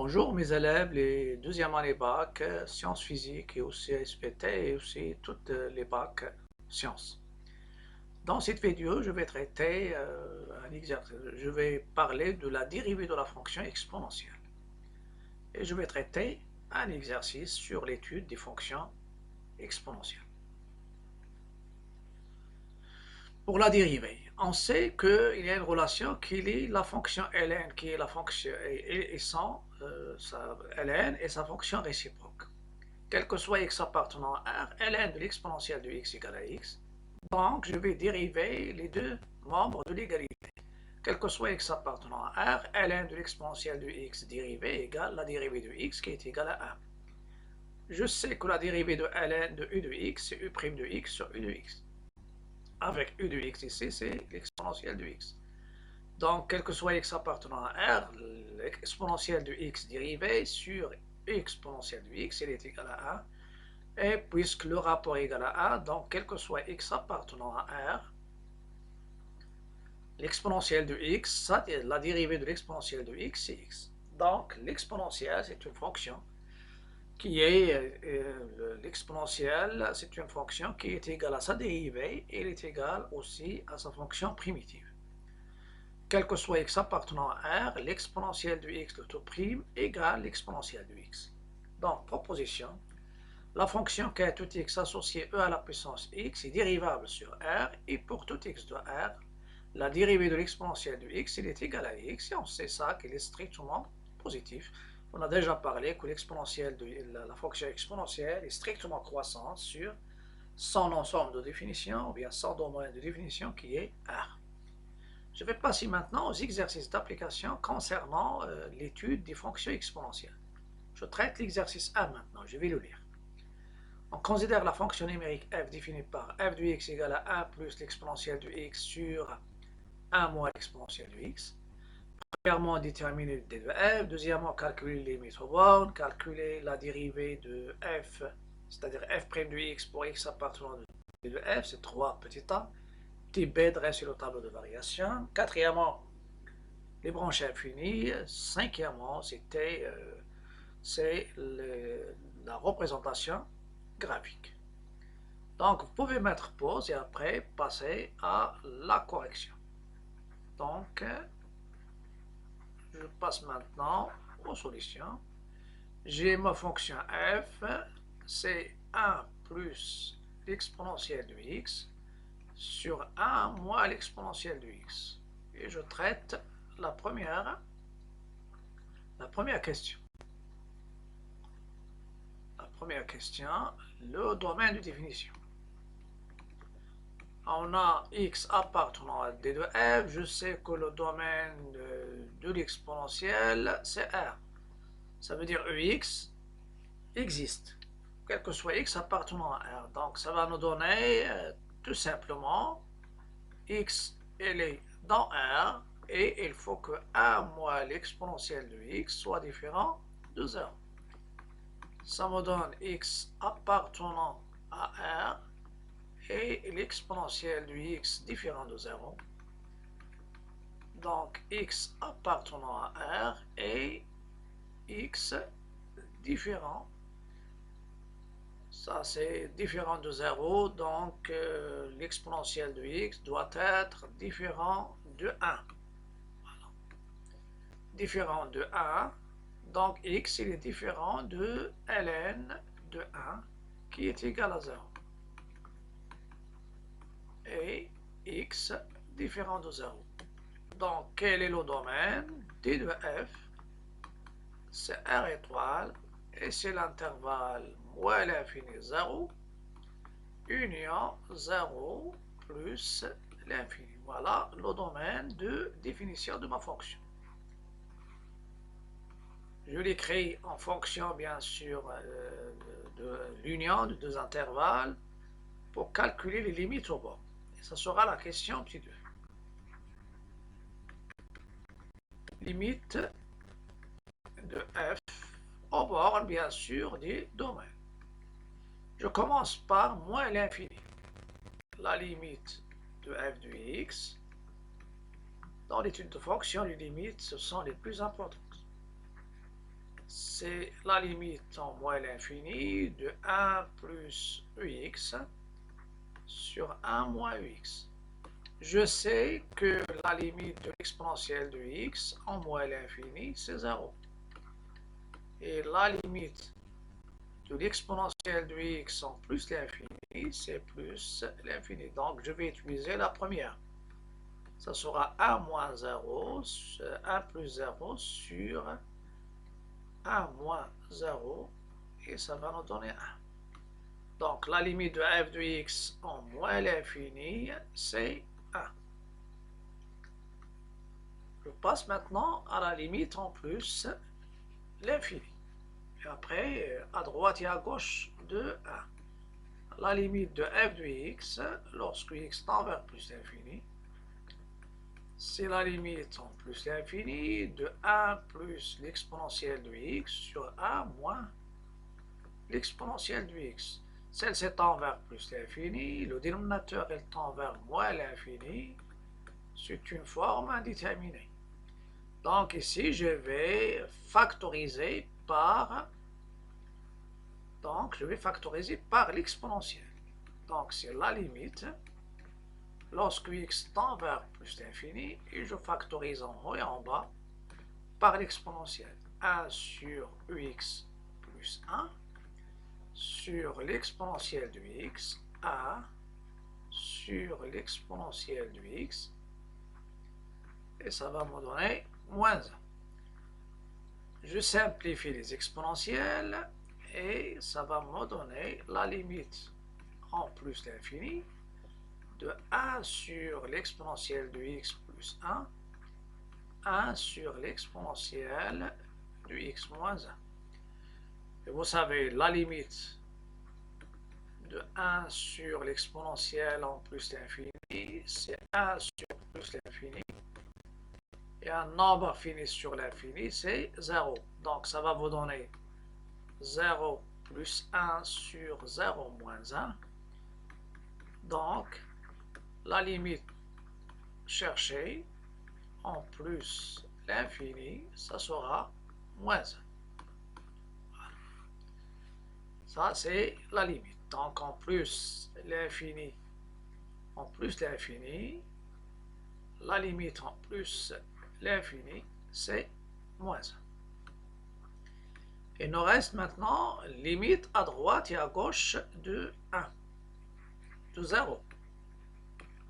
Bonjour mes élèves, les deuxième année bac, sciences physiques et aussi SPT et aussi toutes les bacs sciences. Dans cette vidéo, je vais traiter un exercice. Je vais parler de la dérivée de la fonction exponentielle. Et je vais traiter un exercice sur l'étude des fonctions exponentielles. Pour la dérivée, on sait qu'il y a une relation qui lie la fonction ln, qui est la fonction et ln et sa fonction réciproque. Quel que soit x appartenant à R, ln de l'exponentielle de x égale à x. Donc, je vais dériver les deux membres de l'égalité. Quel que soit x appartenant à R, ln de l'exponentielle de x dérivée égale la dérivée de x qui est égale à 1. Je sais que la dérivée de ln de u de x, c'est u' de x sur u de x. Avec u de x ici, c'est l'exponentielle de x. Donc, quel que soit x appartenant à R, l'exponentielle de x dérivée sur exponentielle de x, elle est égale à 1. Et puisque le rapport est égal à 1, donc quel que soit x appartenant à R, l'exponentielle de x, la dérivée de l'exponentielle de x, c'est x. Donc l'exponentielle, c'est une fonction qui est, l'exponentielle, c'est une fonction qui est égale à sa dérivée, et elle est égale aussi à sa fonction primitive. Quel que soit x appartenant à R, l'exponentielle de x de tout prime égale l'exponentielle de x. Donc, proposition. La fonction k tout x associée e à la puissance x est dérivable sur R, et pour tout x de R, la dérivée de l'exponentielle de x il est égale à x, et on sait ça qu'il est strictement positif. On a déjà parlé que l'exponentielle de la fonction exponentielle est strictement croissante sur son ensemble de définition, ou bien son domaine de définition qui est R. Je vais passer maintenant aux exercices d'application concernant l'étude des fonctions exponentielles. Je traite l'exercice 1 maintenant, je vais le lire. On considère la fonction numérique f définie par f de x égale à 1 plus l'exponentielle de x sur 1 moins l'exponentielle de x. Premièrement, déterminer le d de f. Deuxièmement, calculer les limites aux bornes. Calculer la dérivée de f, c'est-à-dire f' de x pour x appartenant de d de f, c'est 3 petit a. Petit b, dresser le tableau de variation. Quatrièmement, les branches infinies. Cinquièmement, c'est la représentation graphique. Donc, vous pouvez mettre pause et après passer à la correction. Donc, je passe maintenant aux solutions. J'ai ma fonction f, c'est 1 plus l'exponentielle de x sur 1 moins l'exponentielle de x. Et je traite la première question. La première question, le domaine de définition. On a x appartenant à d de f, je sais que le domaine de l'exponentielle, c'est R. Ça veut dire ex existe, quel que soit x appartenant à R. Donc ça va nous donner tout simplement x, elle est dans R, et il faut que 1 moins l'exponentielle de x soit différent de 0. Ça me donne x appartenant à R, et l'exponentielle de x différent de 0. Donc x appartenant à R et x différent. Ça c'est différent de 0, donc l'exponentielle de x doit être différent de 1. Voilà. Différent de 1, donc x il est différent de ln de 1 qui est égal à 0. Et x différent de 0. Donc, quel est le domaine? D de f, c'est R étoile, et c'est l'intervalle moins l'infini 0, union 0 plus l'infini. Voilà le domaine de définition de ma fonction. Je l'écris en fonction, bien sûr, de l'union de deux intervalles pour calculer les limites au bord. Et ça sera la question petit 2. Limite de f au bord, bien sûr, du domaine. Je commence par moins l'infini. La limite de f de x. Dans l'étude de fonction, les limites, ce sont les plus importantes. c'est la limite en moins l'infini de 1 plus ux sur 1 moins ux. Je sais que la limite de l'exponentielle de x en moins l'infini, c'est 0. Et la limite de l'exponentielle de x en plus l'infini, c'est plus l'infini. Donc, je vais utiliser la première. Ça sera 1 moins 0, 1 plus 0 sur 1 moins 0, et ça va nous donner 1. Donc, la limite de f de x en moins l'infini, c'est 1. Je passe maintenant à la limite en plus l'infini. Et après, à droite et à gauche de 1. La limite de f de x, lorsque x tend vers plus l'infini, c'est la limite en plus l'infini de 1 plus l'exponentielle de x sur 1 moins l'exponentielle de x. Celle-ci tend vers plus l'infini, le dénominateur elle tend vers moins l'infini. C'est une forme indéterminée. Donc ici, je vais factoriser par l'exponentielle. Donc c'est la limite lorsque x tend vers plus l'infini, et je factorise en haut et en bas par l'exponentielle. 1 sur ux plus 1 sur l'exponentielle de x, 1 sur l'exponentielle de x, et ça va me donner moins 1. Je simplifie les exponentielles, et ça va me donner la limite en plus l'infini de 1 sur l'exponentielle de x plus 1, 1 sur l'exponentielle de x moins 1. Et vous savez, la limite de 1 sur l'exponentielle en plus l'infini, c'est 1 sur plus l'infini. Et un nombre fini sur l'infini, c'est 0. Donc ça va vous donner 0 plus 1 sur 0 moins 1. Donc, la limite cherchée en plus l'infini, ça sera moins 1. Voilà. Ça, c'est la limite. Donc, en plus l'infini, la limite en plus l'infini, c'est moins 1. Il nous reste maintenant limite à droite et à gauche de 1, de 0.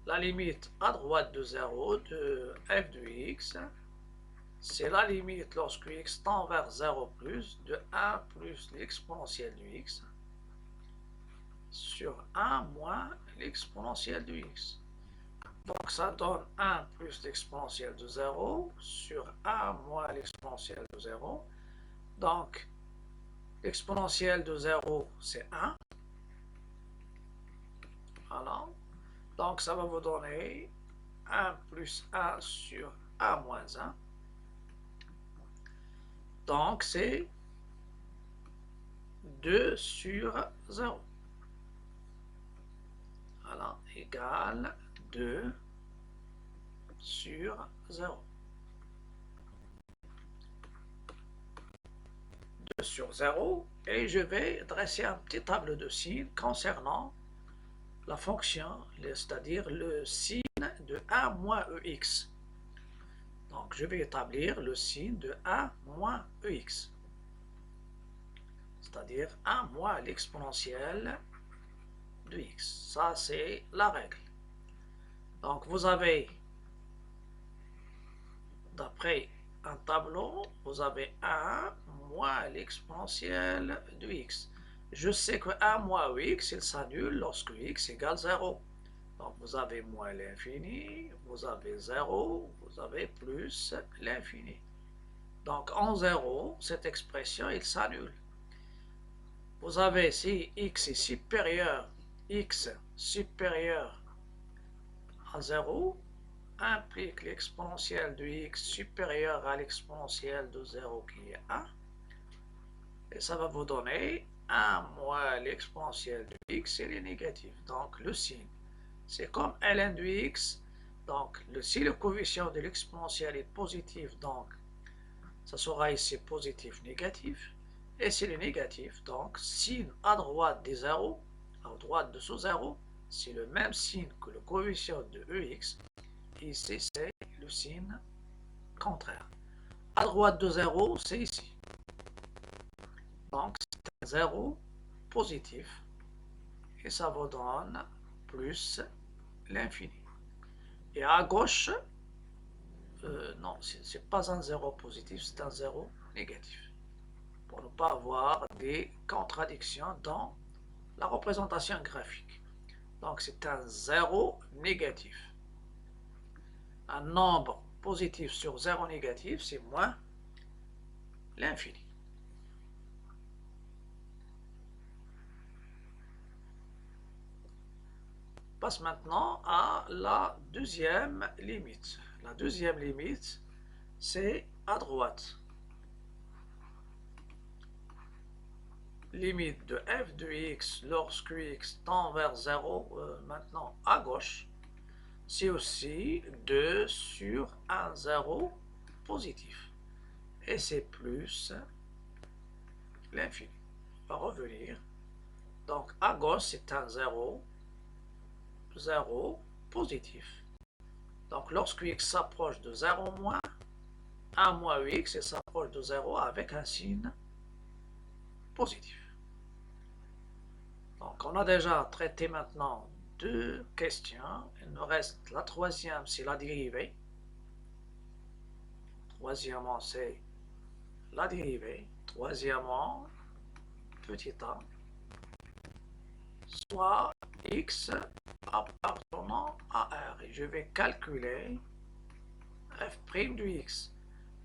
La limite à droite de 0 de f de x, c'est la limite lorsque x tend vers 0 plus de 1 plus l'exponentielle de x sur 1 moins l'exponentielle de x. Donc ça donne 1 plus l'exponentielle de 0 sur 1 moins l'exponentielle de 0. Donc l'exponentielle de 0, c'est 1. Voilà. Donc ça va vous donner 1 plus 1 sur 1 moins 1. Donc c'est 2 sur 0. Voilà, égale 2 sur 0. 2 sur 0, et je vais dresser un petit tableau de signes concernant la fonction, c'est-à-dire le signe de 1 moins ex. Donc je vais établir le signe de 1 moins ex, c'est-à-dire 1 moins l'exponentielle de x. Ça, c'est la règle. Donc vous avez, d'après un tableau, vous avez 1 moins l'exponentielle de x. Je sais que 1 moins x, il s'annule lorsque x égale 0. Donc vous avez moins l'infini, vous avez 0, vous avez plus l'infini. Donc en 0, cette expression, il s'annule. Vous avez, si x est supérieur à 0, implique l'exponentielle de x supérieure à l'exponentielle de 0 qui est 1. Et ça va vous donner 1 moins l'exponentielle de x, elle est négative. Donc le signe, c'est comme ln de x. Donc si le coefficient de l'exponentielle est positif, donc ça sera ici positif, négatif. Et c'est le négatif, donc signe à droite des zéros, à droite de ce zéro, c'est le même signe que le coefficient de EX. Ici, c'est le signe contraire. À droite de 0, c'est ici. Donc, c'est un 0 positif. Et ça vous donne plus l'infini. Et à gauche, non, c'est pas un 0 positif, c'est un 0 négatif. Pour ne pas avoir des contradictions dans la représentation graphique. Donc, c'est un 0 négatif. Un nombre positif sur 0 négatif, c'est moins l'infini. On passe maintenant à la deuxième limite. La deuxième limite, c'est à droite. Limite de f de x lorsque x tend vers 0, maintenant à gauche, c'est aussi 2 sur un 0 positif. Et c'est plus l'infini. On va revenir. Donc à gauche, c'est un 0, 0 positif. Donc lorsque x s'approche de 0 moins, 1 moins x et s'approche de 0 avec un signe positif. Donc on a déjà traité maintenant deux questions. Il nous reste la troisième, c'est la dérivée. Troisièmement, c'est la dérivée. Troisièmement, petit a, soit x appartenant à R. Et je vais calculer f' de x.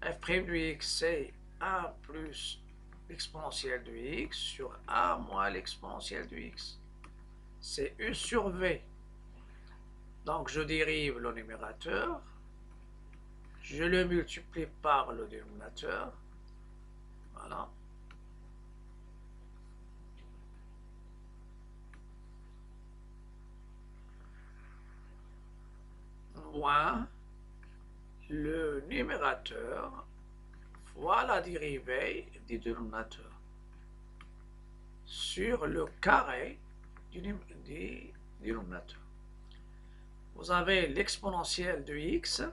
f' de x, c'est 1 plus l'exponentielle de x sur 1 moins l'exponentielle de x. C'est u sur v. Donc je dérive le numérateur, je le multiplie par le dénominateur. Voilà. Moins le numérateur fois la dérivée du dénominateur sur le carré du dénominateur. Vous avez l'exponentielle de x.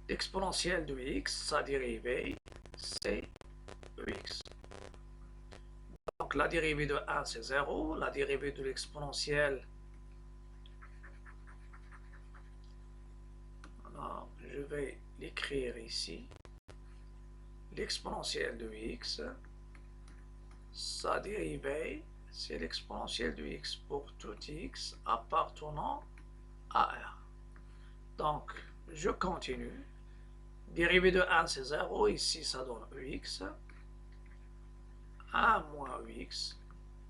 L'exponentielle de x, sa dérivée, c'est ex. Donc la dérivée de 1, c'est 0. La dérivée de l'exponentielle, je vais l'écrire ici. L'exponentielle de x, sa dérivée, c'est l'exponentielle de x pour tout x appartenant à R. Donc, je continue. Dérivée de 1, c'est 0. Ici, ça donne ex. 1 moins x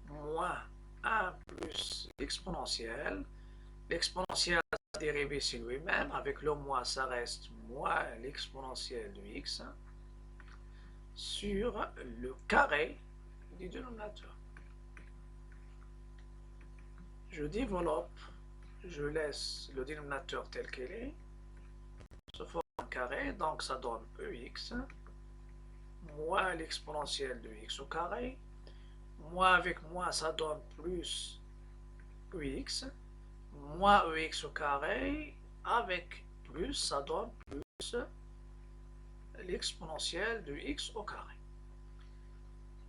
moins 1 plus l'exponentielle. L'exponentielle, la dérivée, c'est lui-même. Avec le moins, ça reste moins l'exponentielle de x sur le carré du dénominateur. Je développe, je laisse le dénominateur tel qu'il est, se forme un carré, donc ça donne ex moins l'exponentielle de x au carré, moins avec moins ça donne plus ex, moins ex au carré, avec plus ça donne plus l'exponentielle de x au carré.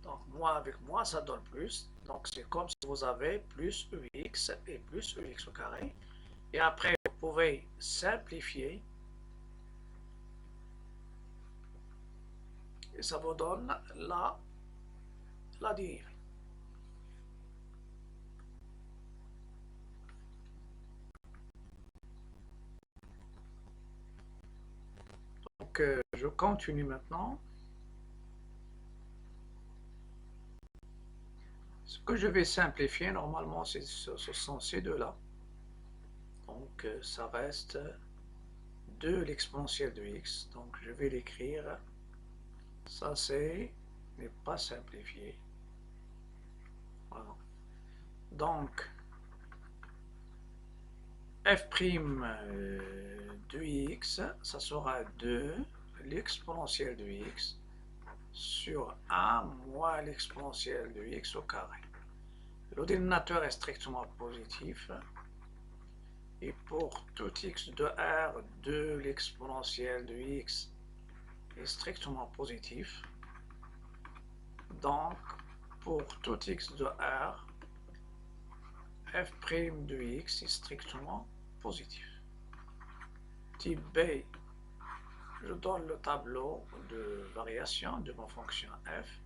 Donc moins avec moins ça donne plus, donc c'est comme si vous avez plus ex et plus ex au carré. Et après vous pouvez simplifier et ça vous donne la dérivée. Donc je continue maintenant. Ce que je vais simplifier, normalement, ce sont ces deux-là. Donc ça reste 2 l'exponentielle de x. Donc je vais l'écrire. Ça, n'est pas simplifié. Voilà. Donc, f' de x, ça sera 2 l'exponentielle de x sur 1 moins l'exponentielle de x au carré. Le dénominateur est strictement positif. Et pour tout x de r, de l'exponentielle de x est strictement positif. Donc, pour tout x de r, f' de x est strictement positif. Type B, je donne le tableau de variation de ma fonction f,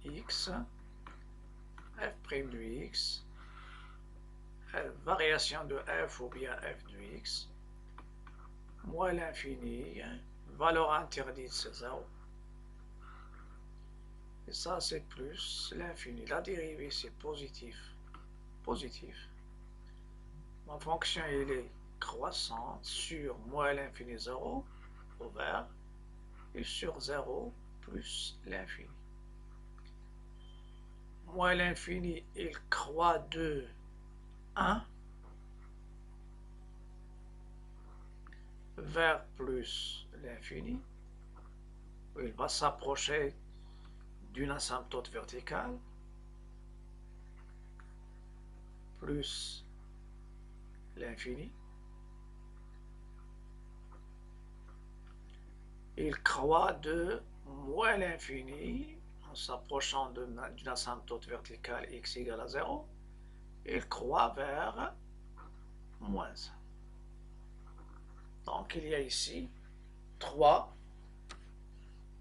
x, f' de x, variation de f ou bien f de x, moins l'infini, valeur interdite c'est 0. Et ça c'est plus l'infini. La dérivée c'est positif. Positif. Ma fonction elle est croissante sur moins l'infini 0 au vert et sur 0 plus l'infini. Moins l'infini il croît de 1 vers plus l'infini. Il va s'approcher d'une asymptote verticale plus l'infini. Il croît de moins l'infini en s'approchant d'une asymptote verticale x égale à 0. Il croît vers moins 1. Donc il y a ici 3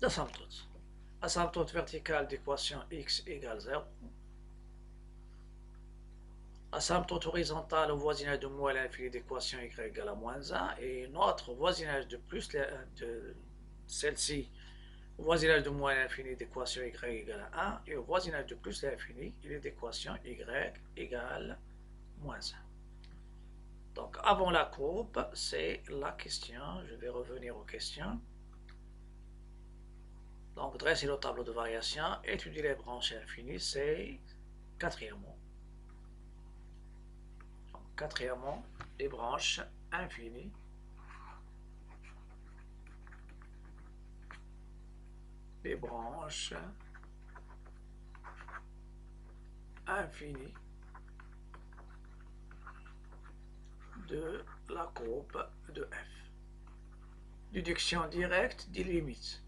asymptotes. Asymptote verticale d'équation x égale 0. Asymptote horizontale au voisinage de moins l'infini d'équation y égale à moins 1. Et notre voisinage de plus de celle-ci, au voisinage de moins l'infini d'équation y égale à 1. Et au voisinage de plus l'infini, il est d'équation y égale moins 1. Donc avant la courbe, c'est la question. Je vais revenir aux questions. Donc dresser le tableau de variation, étudier les branches infinies, c'est quatrièmement. Donc, quatrièmement, les branches infinies. Les branches infinies de la courbe de f. Déduction directe des limites.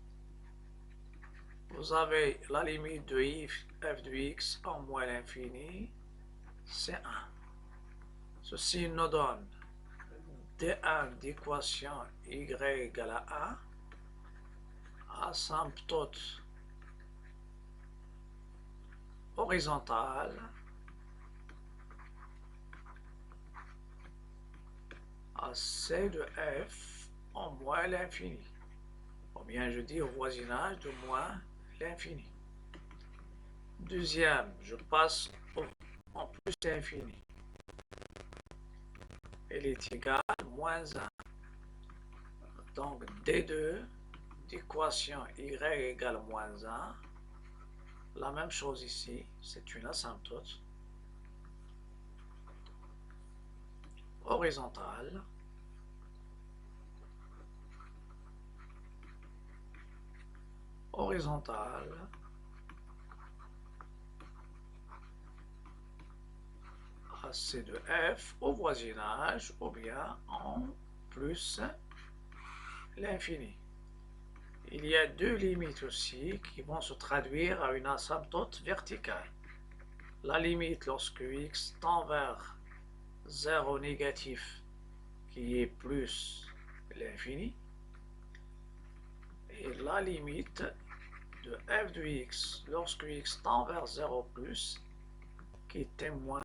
Vous avez la limite de f de x en moins l'infini, c'est 1. Ceci nous donne d1 d'équation y égale à 1, asymptote horizontale à c de f en moins l'infini. Ou bien je dis au voisinage de moins l'infini. Deuxième, je passe en plus l'infini. Elle est égale à moins 1. Donc D2 d'équation y égale moins 1. La même chose ici, c'est une asymptote horizontale à C de f au voisinage ou bien en plus l'infini. Il y a deux limites aussi qui vont se traduire à une asymptote verticale. La limite lorsque x tend vers 0 négatif qui est plus l'infini et la limite de f de x lorsque x tend vers 0 plus qui est moins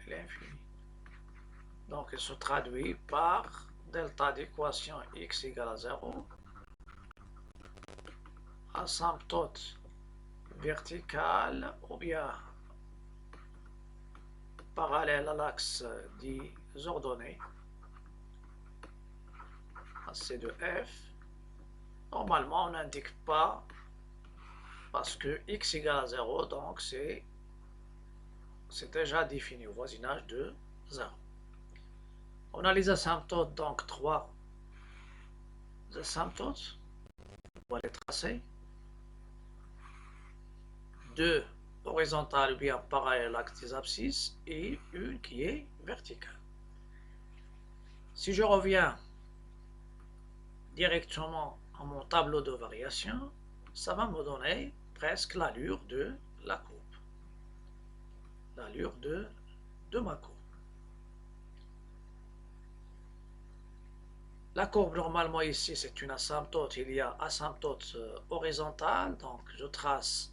l'infini. Donc il se traduit par delta d'équation x égale à 0, asymptote verticale ou bien parallèle à l'axe des ordonnées à C de f. Normalement on n'indique pas parce que x égale à 0, donc c'est déjà défini au voisinage de 0. On a les asymptotes, donc 3 asymptotes. va les tracer. Deux horizontales ou bien parallèles à l'axe des abscisses et une qui est verticale. Si je reviens directement à mon tableau de variation, ça va me donner presque l'allure de la courbe. L'allure de ma courbe. La courbe, normalement, ici, c'est une asymptote. Il y a asymptote horizontale. Donc, je trace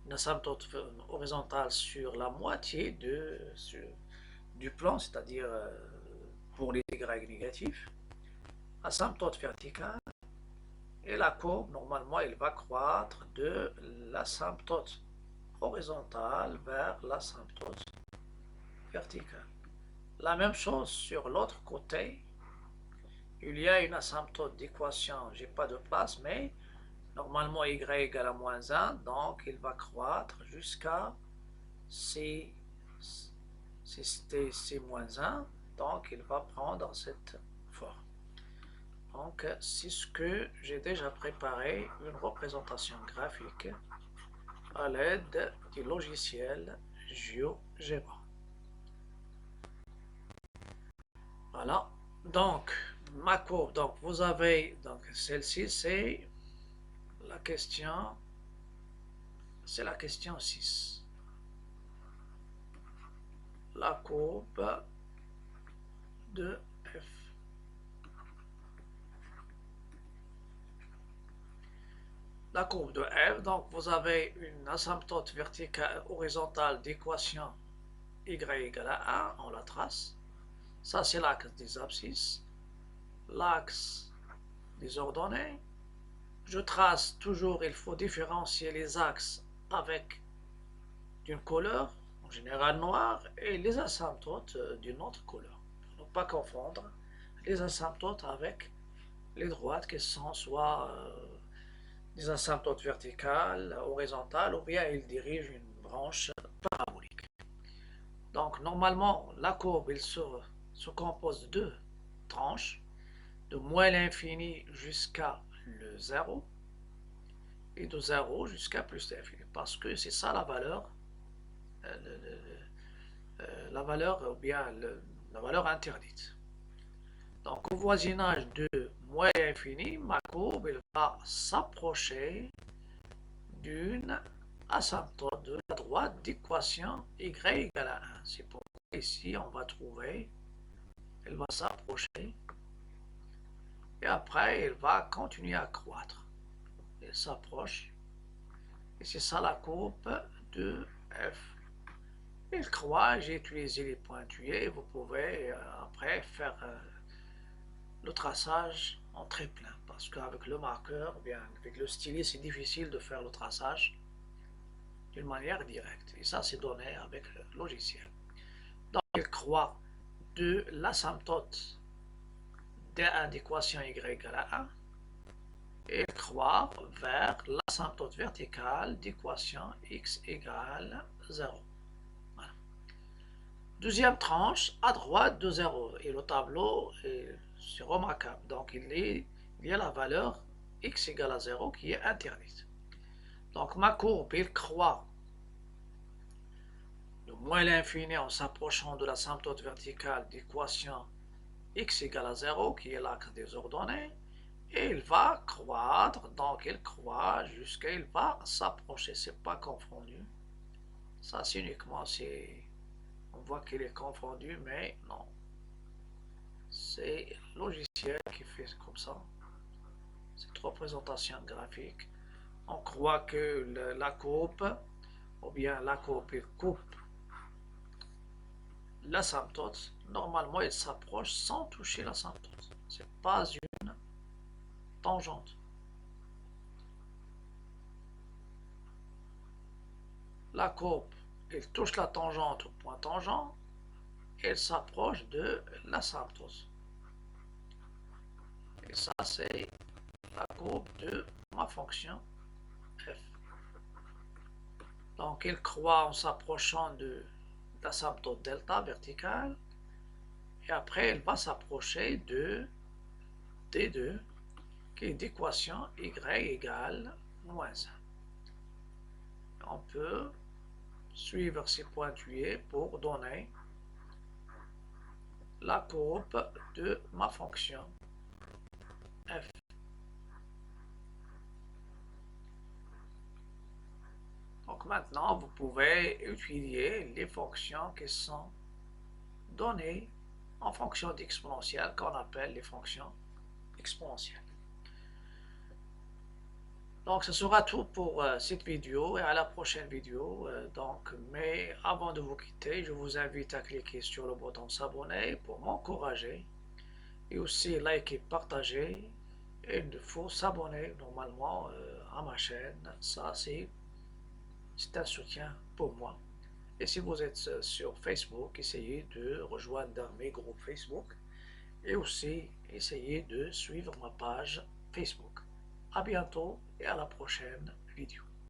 une asymptote horizontale sur la moitié du plan, c'est-à-dire pour les y négatifs. Asymptote verticale. Et la courbe, normalement, elle va croître de l'asymptote horizontale vers l'asymptote verticale. La même chose sur l'autre côté. Il y a une asymptote d'équation, j'ai pas de place, mais normalement y égale à moins 1, donc il va croître jusqu'à c moins 1, donc il va prendre cette forme. Donc c'est ce que j'ai déjà préparé, une représentation graphique à l'aide du logiciel GeoGebra. Voilà, donc ma courbe, donc vous avez, donc celle-ci c'est la question 6. La courbe de f. La courbe de f, donc vous avez une asymptote verticale horizontale d'équation y égale à 1, on la trace. Ça c'est l'axe des abscisses. L'axe des ordonnées. Je trace toujours, il faut différencier les axes avec d'une couleur, en général noire, et les asymptotes d'une autre couleur. Pour ne pas confondre les asymptotes avec les droites qui sont soit des asymptotes verticales, horizontales, ou bien ils dirigent une branche parabolique. Donc normalement, la courbe il se compose de deux tranches, de moins l'infini jusqu'à le 0, et de 0 jusqu'à plus l'infini, parce que c'est ça la valeur ou bien la valeur interdite. Donc au voisinage de moins l'infini, ma courbe elle va s'approcher d'une asymptote de la droite d'équation y égale à 1. C'est pourquoi ici on va trouver, elle va s'approcher et après elle va continuer à croître. Elle s'approche et c'est ça la courbe de f. Il croît, j'ai utilisé les pointillés, vous pouvez après faire le traçage en très plein, parce qu'avec le marqueur, bien avec le stylet, c'est difficile de faire le traçage d'une manière directe. Et ça, c'est donné avec le logiciel. Donc, il croît de l'asymptote d1 d'équation y égale à 1, et il croît vers l'asymptote verticale d'équation x égale 0. Deuxième tranche, à droite de 0. Et le tableau, c'est remarquable. Donc, il y a la valeur x égale à 0 qui est interdite. Donc, ma courbe, il croît de moins l'infini en s'approchant de l'asymptote verticale d'équation x égale à 0, qui est l'axe des ordonnées. Et il va croître, donc il croît jusqu'à il va s'approcher. C'est pas confondu. Ça, c'est uniquement, on voit qu'il est confondu, mais non. C'est le logiciel qui fait comme ça. Cette représentation graphique. On croit que la courbe, ou bien la courbe coupe l'asymptote. Normalement, elle s'approche sans toucher l'asymptote. Ce n'est pas une tangente. La courbe, elle touche la tangente au point tangent, et elle s'approche de l'asymptote. Et ça, c'est la courbe de ma fonction f. Donc, elle croît en s'approchant de l'asymptote delta verticale, et après, elle va s'approcher de D2, qui qui est d'équation y égale moins 1. On peut suivre ces pointillés pour donner la courbe de ma fonction f. Donc maintenant, vous pouvez étudier les fonctions qui sont données en fonction d'exponentielle qu'on appelle les fonctions exponentielles. Donc ce sera tout pour cette vidéo et à la prochaine vidéo. Mais avant de vous quitter, je vous invite à cliquer sur le bouton s'abonner pour m'encourager et aussi liker, partager. Et il faut s'abonner normalement à ma chaîne. Ça c'est un soutien pour moi. Et si vous êtes sur Facebook, essayez de rejoindre mes groupes Facebook et aussi essayez de suivre ma page Facebook. À bientôt et à la prochaine vidéo.